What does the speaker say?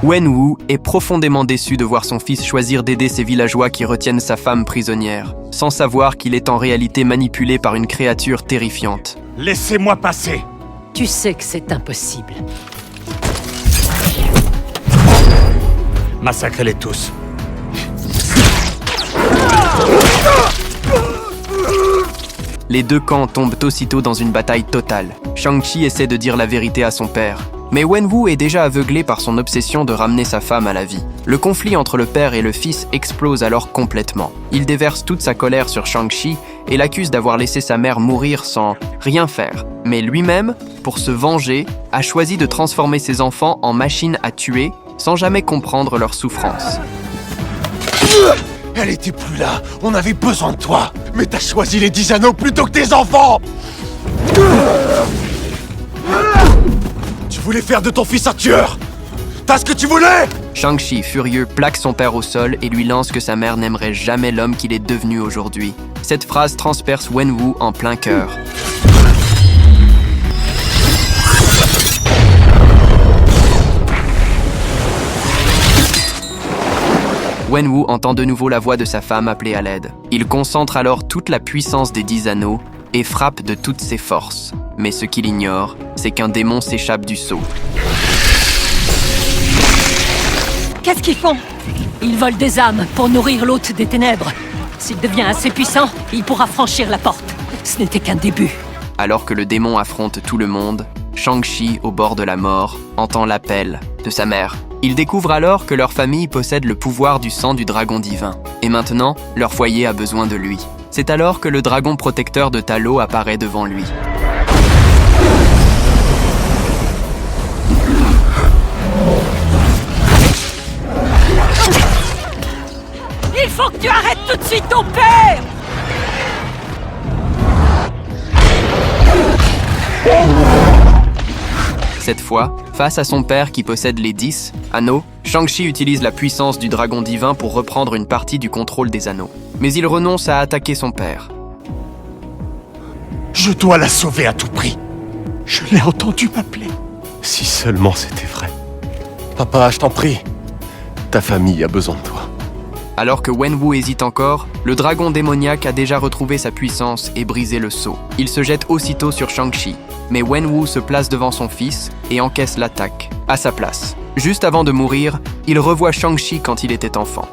Wenwu est profondément déçu de voir son fils choisir d'aider ces villageois qui retiennent sa femme prisonnière, sans savoir qu'il est en réalité manipulé par une créature terrifiante. Laissez-moi passer! Tu sais que c'est impossible. Massacrez-les tous. Les deux camps tombent aussitôt dans une bataille totale. Shang-Chi essaie de dire la vérité à son père, mais Wenwu est déjà aveuglé par son obsession de ramener sa femme à la vie. Le conflit entre le père et le fils explose alors complètement. Il déverse toute sa colère sur Shang-Chi et l'accuse d'avoir laissé sa mère mourir sans rien faire. Mais lui-même, pour se venger, a choisi de transformer ses enfants en machines à tuer sans jamais comprendre leur souffrance. Elle était plus là, on avait besoin de toi. Mais t'as choisi les 10 anneaux plutôt que tes enfants. Tu voulais faire de ton fils un tueur. T'as ce que tu voulais. Shang-Chi, furieux, plaque son père au sol et lui lance que sa mère n'aimerait jamais l'homme qu'il est devenu aujourd'hui. Cette phrase transperce Wenwu en plein cœur. Wenwu entend de nouveau la voix de sa femme appeler à l'aide. Il concentre alors toute la puissance des 10 anneaux et frappe de toutes ses forces. Mais ce qu'il ignore, c'est qu'un démon s'échappe du seau. Qu'est-ce qu'ils font? Ils volent des âmes pour nourrir l'hôte des ténèbres. S'il devient assez puissant, il pourra franchir la porte. Ce n'était qu'un début. Alors que le démon affronte tout le monde, Shang-Chi, au bord de la mort, entend l'appel de sa mère. Il découvre alors que leur famille possède le pouvoir du sang du dragon divin. Et maintenant, leur foyer a besoin de lui. C'est alors que le dragon protecteur de Ta Lo apparaît devant lui. Il faut que tu arrêtes tout de suite ton père! Cette fois, face à son père qui possède les 10 anneaux, Shang-Chi utilise la puissance du dragon divin pour reprendre une partie du contrôle des anneaux. Mais il renonce à attaquer son père. Je dois la sauver à tout prix. Je l'ai entendu m'appeler. Si seulement c'était vrai. Papa, je t'en prie. Ta famille a besoin de toi. Alors que Wenwu hésite encore, le dragon démoniaque a déjà retrouvé sa puissance et brisé le sceau. Il se jette aussitôt sur Shang-Chi, mais Wenwu se place devant son fils et encaisse l'attaque, à sa place. Juste avant de mourir, il revoit Shang-Chi quand il était enfant.